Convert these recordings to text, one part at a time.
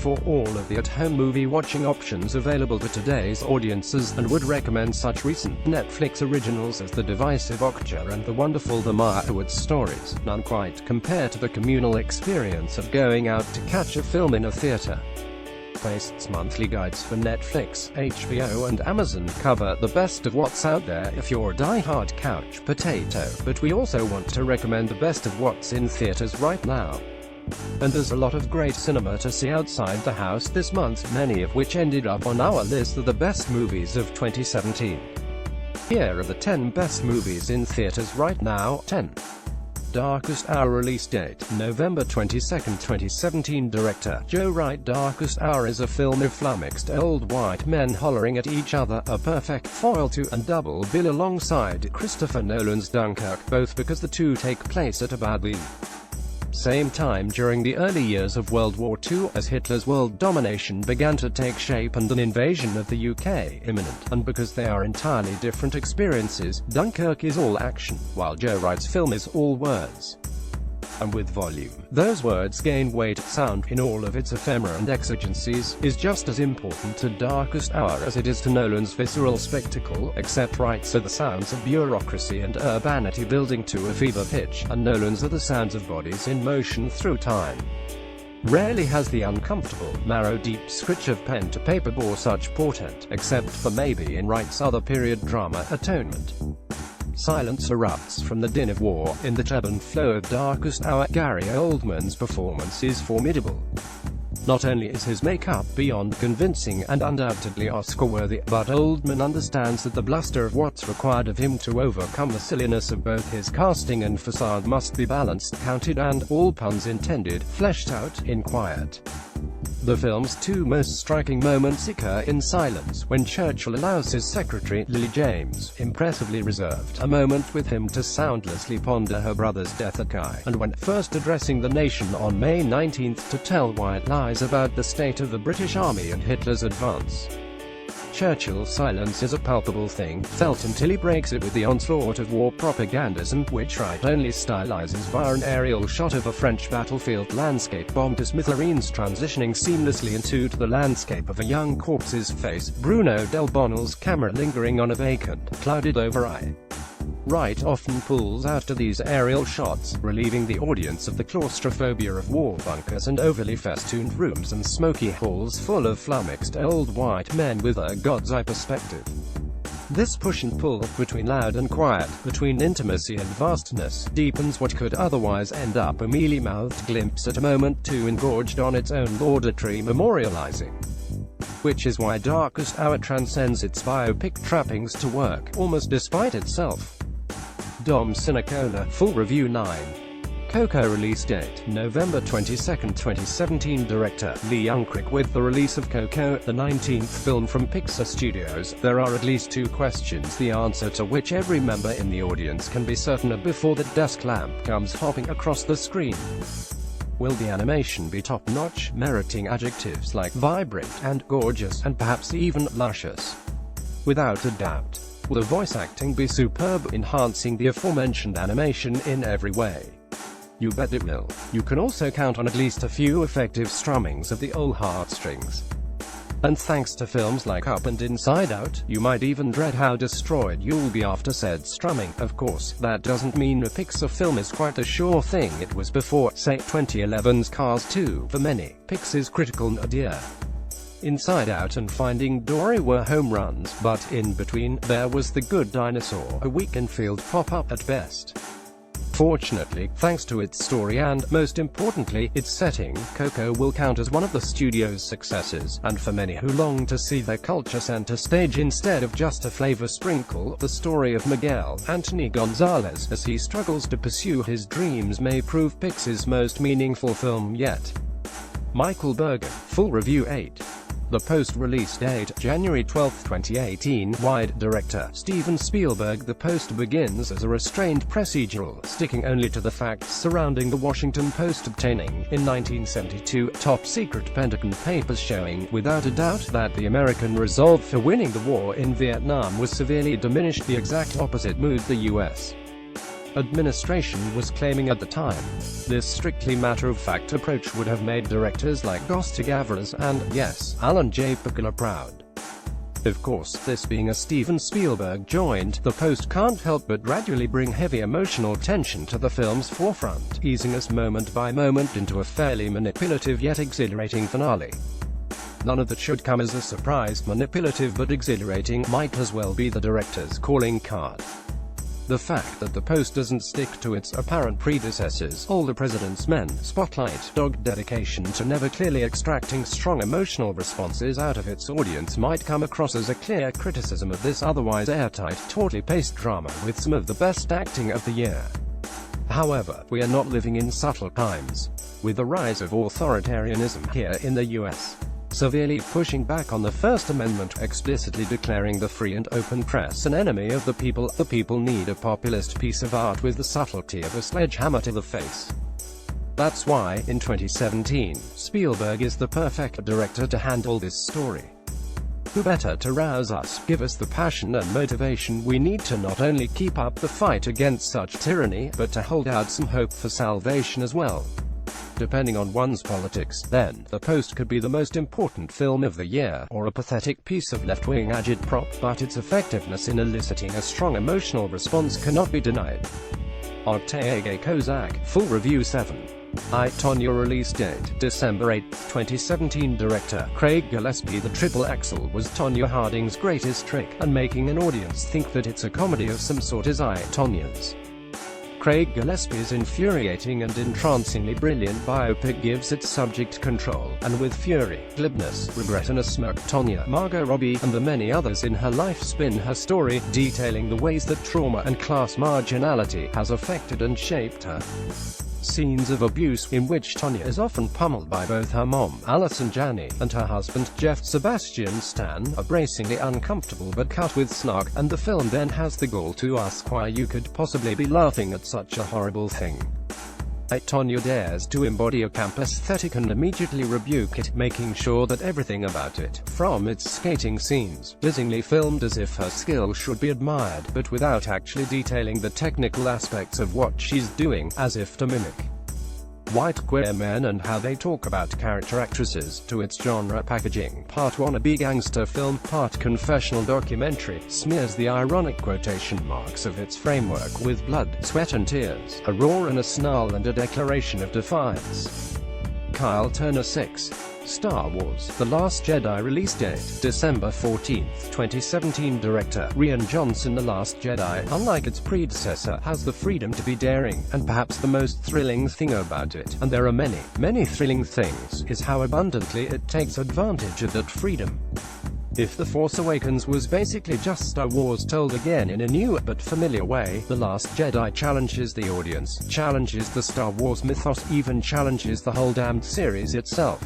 for all of the at-home movie watching options available to today's audiences, and would recommend such recent Netflix originals as The Divisive Okja and the wonderful The Meyerowitz Stories. None quite compare to the communal experience of going out to catch a film in a theater. Quest's monthly guides for Netflix, HBO and Amazon cover the best of what's out there if you're a die-hard couch potato, but we also want to recommend the best of what's in theaters right now. And there's a lot of great cinema to see outside the house this month, many of which ended up on our list of the best movies of 2017. Here are the 10 best movies in theaters right now. 10. Darkest Hour. Release date, November 22, 2017. Director, Joe Wright. Darkest Hour is a film of flummoxed old white men hollering at each other, a perfect foil to and double bill alongside Christopher Nolan's Dunkirk, both because the two take place at about the same time during the early years of World War II, as Hitler's world domination began to take shape and an invasion of the UK imminent, and because they are entirely different experiences. Dunkirk is all action, while Joe Wright's film is all words. And with volume, those words gain weight. Sound, in all of its ephemera and exigencies, is just as important to Darkest Hour as it is to Nolan's visceral spectacle, except Wright's are the sounds of bureaucracy and urbanity building to a fever pitch, and Nolan's are the sounds of bodies in motion through time. Rarely has the uncomfortable, marrow-deep scritch of pen to paper bore such portent, except for maybe in Wright's other period drama, Atonement. Silence erupts from the din of war. In the ebb and flow of Darkest Hour, Gary Oldman's performance is formidable. Not only is his makeup beyond convincing and undoubtedly Oscar-worthy, but Oldman understands that the bluster of what's required of him to overcome the silliness of both his casting and facade must be balanced, counted and, all puns intended, fleshed out, in quiet. The film's two most striking moments occur in silence, when Churchill allows his secretary, Lily James, impressively reserved, a moment with him to soundlessly ponder her brother's death at Guy, and when first addressing the nation on May 19 to tell white lies about the state of the British Army and Hitler's advance. Churchill's silence is a palpable thing, felt until he breaks it with the onslaught of war propagandism, which Wright only stylizes via an aerial shot of a French battlefield landscape bombed to smithereens, transitioning seamlessly into the landscape of a young corpse's face, Bruno Del Bonnell's camera lingering on a vacant, clouded-over eye. Wright often pulls out to these aerial shots, relieving the audience of the claustrophobia of war bunkers and overly festooned rooms and smoky halls full of flummoxed old white men with a god's eye perspective. This push and pull, between loud and quiet, between intimacy and vastness, deepens what could otherwise end up a mealy-mouthed glimpse at a moment too engorged on its own laudatory memorializing. Which is why Darkest Hour transcends its biopic trappings to work, almost despite itself. Dom Sinicola, full review. 9. Coco. Release date, November 22, 2017. Director, Lee Unkrich. With the release of Coco, the 19th film from Pixar Studios, there are at least two questions, the answer to which every member in the audience can be certain of before the desk lamp comes hopping across the screen. Will the animation be top-notch, meriting adjectives like vibrant and gorgeous, and perhaps even luscious? Without a doubt. Will the voice acting be superb, enhancing the aforementioned animation in every way? You bet it will. You can also count on at least a few effective strummings of the old heartstrings. And thanks to films like Up and Inside Out, you might even dread how destroyed you'll be after said strumming. Of course, that doesn't mean a Pixar film is quite a sure thing it was before, say, 2011's Cars 2, for many. Pixar's critical nadir. Inside Out and Finding Dory were home runs, but in between, there was The Good Dinosaur, a weekend-field pop-up at best. Fortunately, thanks to its story and, most importantly, its setting, Coco will count as one of the studio's successes, and for many who long to see their culture center stage instead of just a flavor sprinkle, the story of Miguel Anthony Gonzalez, as he struggles to pursue his dreams, may prove Pixar's most meaningful film yet. Michael Berger, full review. 8. The post-release date, January 12, 2018. Wide director, Steven Spielberg. The Post begins as a restrained procedural, sticking only to the facts surrounding the Washington Post obtaining, in 1972, top-secret Pentagon papers showing, without a doubt, that the American resolve for winning the war in Vietnam was severely diminished, the exact opposite mood the U.S. administration was claiming at the time. This strictly matter-of-fact approach would have made directors like Costa Gavras and, yes, Alan J. Pakula proud. Of course, this being a Steven Spielberg joint, the Post can't help but gradually bring heavy emotional tension to the film's forefront, easing us moment by moment into a fairly manipulative yet exhilarating finale. None of that should come as a surprise. Manipulative but exhilarating might as well be the director's calling card. The fact that the Post doesn't stick to its apparent predecessors, All the President's Men, spotlight, dogged dedication to never clearly extracting strong emotional responses out of its audience might come across as a clear criticism of this otherwise airtight, tautly paced drama with some of the best acting of the year. However, we are not living in subtle times. With the rise of authoritarianism here in the US, severely pushing back on the First Amendment, explicitly declaring the free and open press an enemy of the people need a populist piece of art with the subtlety of a sledgehammer to the face. That's why, in 2017, Spielberg is the perfect director to handle this story. Who better to rouse us, give us the passion and motivation we need to not only keep up the fight against such tyranny, but to hold out some hope for salvation as well. Depending on one's politics, then, The Post could be the most important film of the year, or a pathetic piece of left-wing agitprop, but its effectiveness in eliciting a strong emotional response cannot be denied. Ortega Kozak, Full Review 7. I, Tonya. Release date, December 8, 2017. Director, Craig Gillespie. The triple axel was Tonya Harding's greatest trick, and making an audience think that it's a comedy of some sort is I, Tonya's. Craig Gillespie's infuriating and entrancingly brilliant biopic gives its subject control, and with fury, glibness, regret and a smirk, Tonya, Margot Robbie, and the many others in her life spin her story, detailing the ways that trauma and class marginality has affected and shaped her. Scenes of abuse, in which Tonya is often pummeled by both her mom, Allison Janney, and her husband, Jeff Sebastian Stan, are bracingly uncomfortable but cut with snark, and the film then has the gall to ask why you could possibly be laughing at such a horrible thing. Tonya dares to embody a camp aesthetic and immediately rebuke it, making sure that everything about it, from its skating scenes, blizzingly filmed as if her skill should be admired, but without actually detailing the technical aspects of what she's doing, as if to mimic white queer men and how they talk about character actresses, to its genre packaging, part wannabe gangster film, part confessional documentary, smears the ironic quotation marks of its framework with blood, sweat and tears, a roar and a snarl and a declaration of defiance. Kyle Turner 6. Star Wars: The Last Jedi. Release date, December 14, 2017. Director, Rian Johnson. The Last Jedi, unlike its predecessor, has the freedom to be daring, and perhaps the most thrilling thing about it, and there are many, many thrilling things, is how abundantly it takes advantage of that freedom. If The Force Awakens was basically just Star Wars told again in a new, but familiar way, The Last Jedi challenges the audience, challenges the Star Wars mythos, even challenges the whole damned series itself.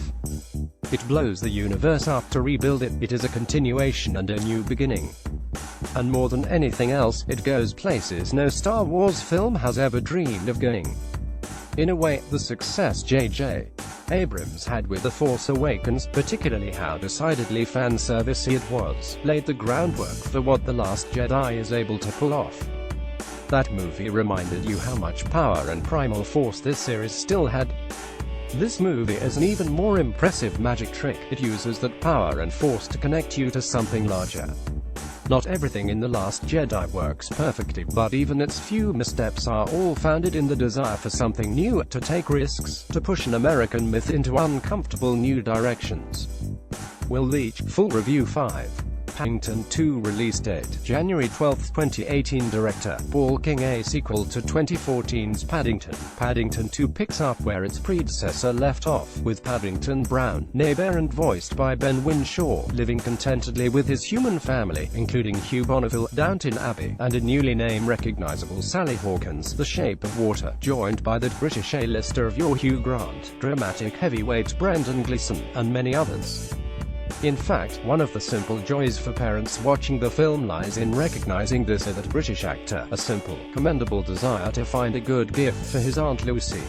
It blows the universe up to rebuild it. It is a continuation and a new beginning. And more than anything else, it goes places no Star Wars film has ever dreamed of going. In a way, the success J.J. Abrams had with The Force Awakens, particularly how decidedly fan-servicey it was, laid the groundwork for what The Last Jedi is able to pull off. That movie reminded you how much power and primal force this series still had. This movie is an even more impressive magic trick. It uses that power and force to connect you to something larger. Not everything in The Last Jedi works perfectly, but even its few missteps are all founded in the desire for something new, to take risks, to push an American myth into uncomfortable new directions. Will Leach. Full Review 5. Paddington 2. Release date, January 12, 2018. Director, Paul King. A sequel to 2014's Paddington. Paddington 2 picks up where its predecessor left off, with Paddington Brown, neighbor and voiced by Ben Winshaw, living contentedly with his human family, including Hugh Bonneville, Downton Abbey, and a newly named recognizable Sally Hawkins, The Shape of Water, joined by the British A-lister of yore Hugh Grant, dramatic heavyweight Brendan Gleeson, and many others. In fact, one of the simple joys for parents watching the film lies in recognizing this in that British actor, a simple, commendable desire to find a good gift for his Aunt Lucy.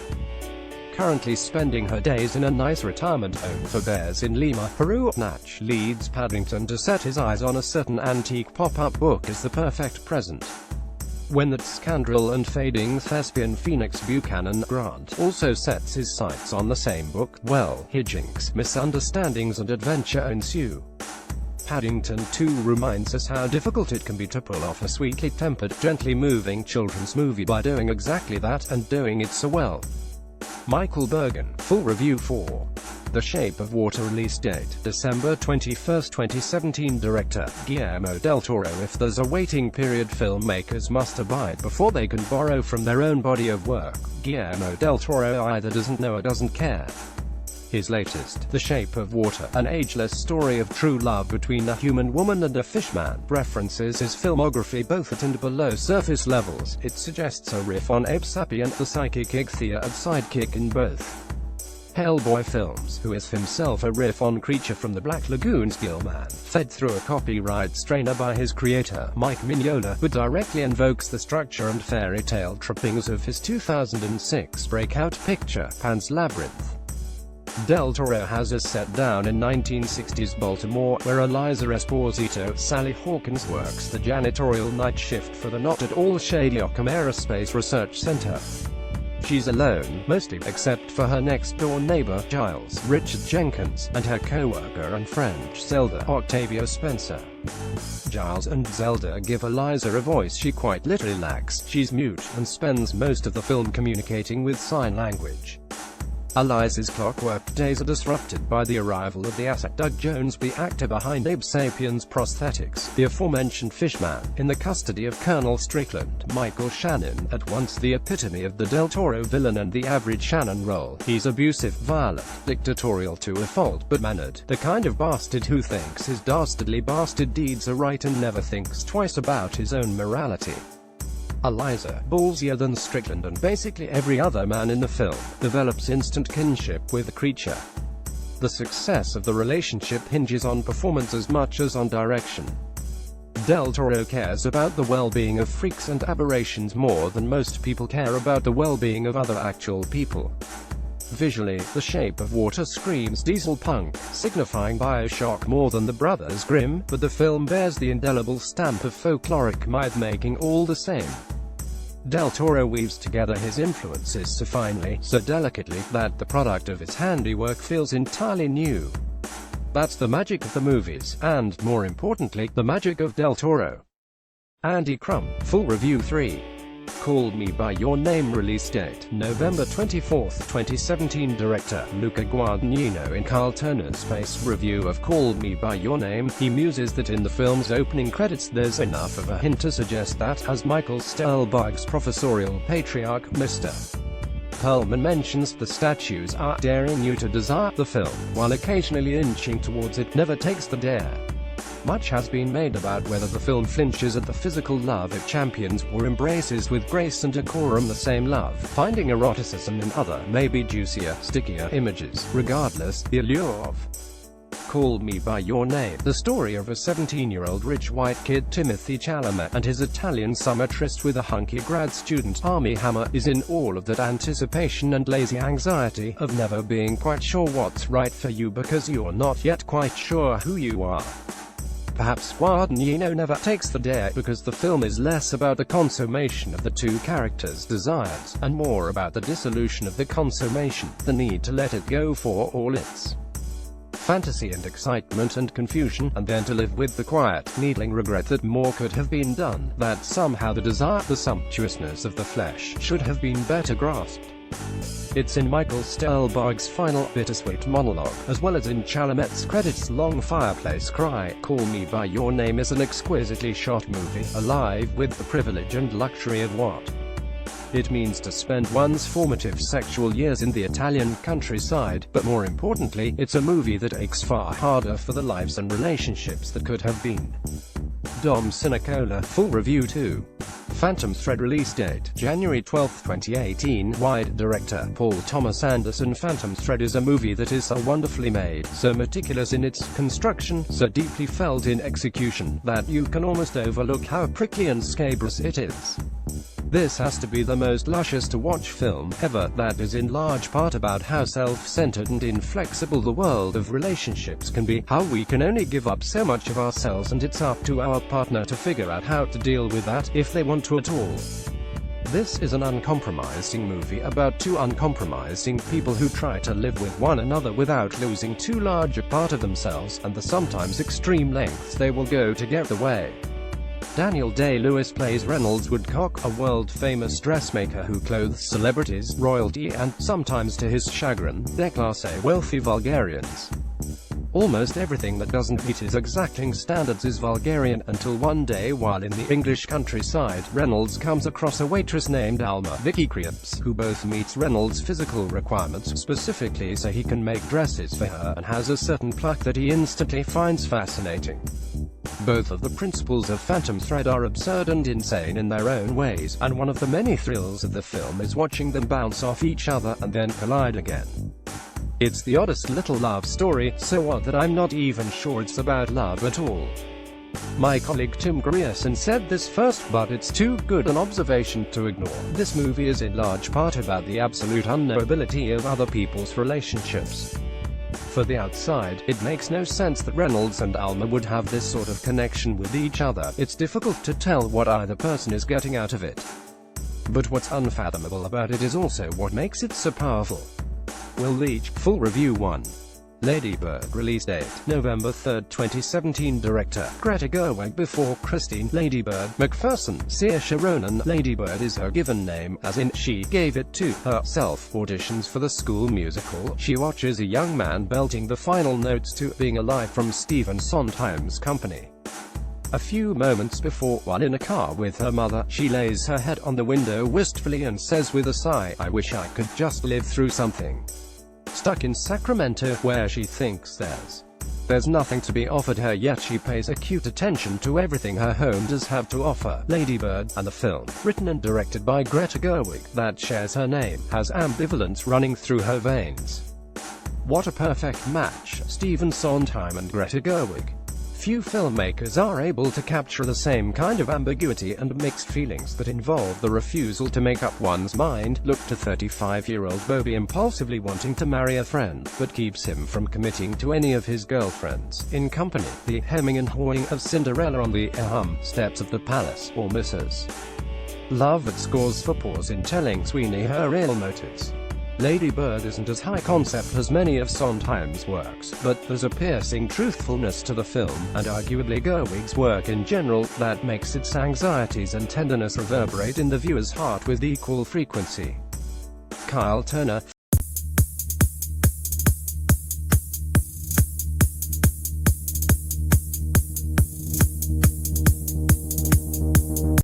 Currently spending her days in a nice retirement home for bears in Lima, Peru, Natch leads Paddington to set his eyes on a certain antique pop-up book as the perfect present. When that scoundrel and fading thespian Phoenix Buchanan Grant also sets his sights on the same book, well, hijinks, misunderstandings and adventure ensue. Paddington 2 reminds us how difficult it can be to pull off a sweetly tempered, gently moving children's movie by doing exactly that, and doing it so well. Michael Bergen, full review for The Shape of Water. Release date, December 21, 2017. Director, Guillermo del Toro. If there's a waiting period filmmakers must abide before they can borrow from their own body of work, Guillermo del Toro either doesn't know or doesn't care. His latest, The Shape of Water, an ageless story of true love between a human woman and a fishman, references his filmography both at and below surface levels. It suggests a riff on Abe Sapien, the psychic Ichthyer and sidekick in both Hellboy films, who is himself a riff on Creature from the Black Lagoon's Gillman, fed through a copyright strainer by his creator, Mike Mignola, but directly invokes the structure and fairy tale trappings of his 2006 breakout picture, Pan's Labyrinth. Del Toro has us set down in 1960s Baltimore, where Eliza Esposito, Sally Hawkins, works the janitorial night shift for the not-at-all shady Occam Aerospace Research Center. She's alone, mostly except for her next-door neighbor, Giles Richard Jenkins, and her co-worker and friend, Zelda Octavia Spencer. Giles and Zelda give Eliza a voice she quite literally lacks. She's mute, and spends most of the film communicating with sign language. Eliza's clockwork days are disrupted by the arrival of the asset Doug Jones, the actor behind Abe Sapien's prosthetics, the aforementioned fishman, in the custody of Colonel Strickland. Michael Shannon, at once the epitome of the Del Toro villain and the average Shannon role. He's abusive, violent, dictatorial to a fault, but mannered, the kind of bastard who thinks his dastardly bastard deeds are right and never thinks twice about his own morality. Eliza, ballsier than Strickland and basically every other man in the film, develops instant kinship with the creature. The success of the relationship hinges on performance as much as on direction. Del Toro cares about the well-being of freaks and aberrations more than most people care about the well-being of other actual people. Visually, The Shape of Water screams diesel punk, signifying BioShock more than the Brothers Grimm, but the film bears the indelible stamp of folkloric myth-making all the same. Del Toro weaves together his influences so finely, so delicately, that the product of his handiwork feels entirely new. That's the magic of the movies, and, more importantly, the magic of Del Toro. Andy Crumb, full review 3. Call Me By Your Name. Release date, November 24, 2017. Director, Luca Guadagnino. In Carl Turner's Space review of Call Me By Your Name, he muses that in the film's opening credits there's enough of a hint to suggest that, as Michael Stuhlbarg's professorial patriarch, Mr. Perlman mentions, the statues are daring you to desire the film, while occasionally inching towards it, never takes the dare. Much has been made about whether the film flinches at the physical love it champions, or embraces with grace and decorum the same love, finding eroticism in other, maybe juicier, stickier images. Regardless, the allure of Call Me By Your Name, the story of a 17-year-old rich white kid, Timothy Chalamet, and his Italian summer tryst with a hunky grad student, Armie Hammer, is in all of that anticipation and lazy anxiety of never being quite sure what's right for you because you're not yet quite sure who you are. Perhaps Guadagnino never takes the dare because the film is less about the consummation of the two characters' desires, and more about the dissolution of the consummation, the need to let it go for all its fantasy and excitement and confusion, and then to live with the quiet, needling regret that more could have been done, that somehow the desire, the sumptuousness of the flesh, should have been better grasped. It's in Michael Stuhlbarg's final, bittersweet monologue, as well as in Chalamet's credits' long fireplace cry. Call Me By Your Name is an exquisitely shot movie, alive with the privilege and luxury of what it means to spend one's formative sexual years in the Italian countryside, but more importantly, it's a movie that aches far harder for the lives and relationships that could have been. Dom Sinicola, full review 2. Phantom Thread. Release date, January 12, 2018. Wide. Director, Paul Thomas Anderson. Phantom Thread is a movie that is so wonderfully made, so meticulous in its construction, so deeply felt in execution, that you can almost overlook how prickly and scabrous it is. This has to be the most luscious to watch film ever, that is in large part about how self-centered and inflexible the world of relationships can be, how we can only give up so much of ourselves and it's up to our partner to figure out how to deal with that, if they want to at all. This is an uncompromising movie about two uncompromising people who try to live with one another without losing too large a part of themselves, and the sometimes extreme lengths they will go to get the way. Daniel Day-Lewis plays Reynolds Woodcock, a world-famous dressmaker who clothes celebrities, royalty and, sometimes to his chagrin, déclassé wealthy vulgarians. Almost everything that doesn't meet his exacting standards is vulgarian, until one day while in the English countryside, Reynolds comes across a waitress named Alma Vicky Creeps, who both meets Reynolds' physical requirements specifically so he can make dresses for her, and has a certain pluck that he instantly finds fascinating. Both of the principles of Phantom Thread are absurd and insane in their own ways, and one of the many thrills of the film is watching them bounce off each other and then collide again. It's the oddest little love story, so odd that I'm not even sure it's about love at all. My colleague Tim Grierson said this first, but it's too good an observation to ignore. This movie is in large part about the absolute unknowability of other people's relationships. For the outside, it makes no sense that Reynolds and Alma would have this sort of connection with each other. It's difficult to tell what either person is getting out of it. But what's unfathomable about it is also what makes it so powerful. Will Leach, full review 1. Lady Bird release date, November 3, 2017. Director, Greta Gerwig. Before Christine, Lady Bird, McPherson, Saoirse Ronan. Lady Bird is her given name, as in, she gave it to herself. Auditions for the School Musical. She watches a young man belting the final notes to Being Alive from Stephen Sondheim's Company. A few moments before, while in a car with her mother, she lays her head on the window wistfully and says with a sigh, "I wish I could just live through something." Stuck in Sacramento, where she thinks there's nothing to be offered her, yet she pays acute attention to everything her home does have to offer. Lady Bird, and the film, written and directed by Greta Gerwig, that shares her name, has ambivalence running through her veins. What a perfect match, Stephen Sondheim and Greta Gerwig. Few filmmakers are able to capture the same kind of ambiguity and mixed feelings that involve the refusal to make up one's mind. Look to 35-year-old Bobby impulsively wanting to marry a friend, but keeps him from committing to any of his girlfriends. In Company, the hemming and hawing of Cinderella on the steps of the palace, or Mrs. Lovett scores for pause in telling Sweeney her real motives. Lady Bird isn't as high concept as many of Sondheim's works, but there's a piercing truthfulness to the film, and arguably Gerwig's work in general, that makes its anxieties and tenderness reverberate in the viewer's heart with equal frequency. Kyle Turner,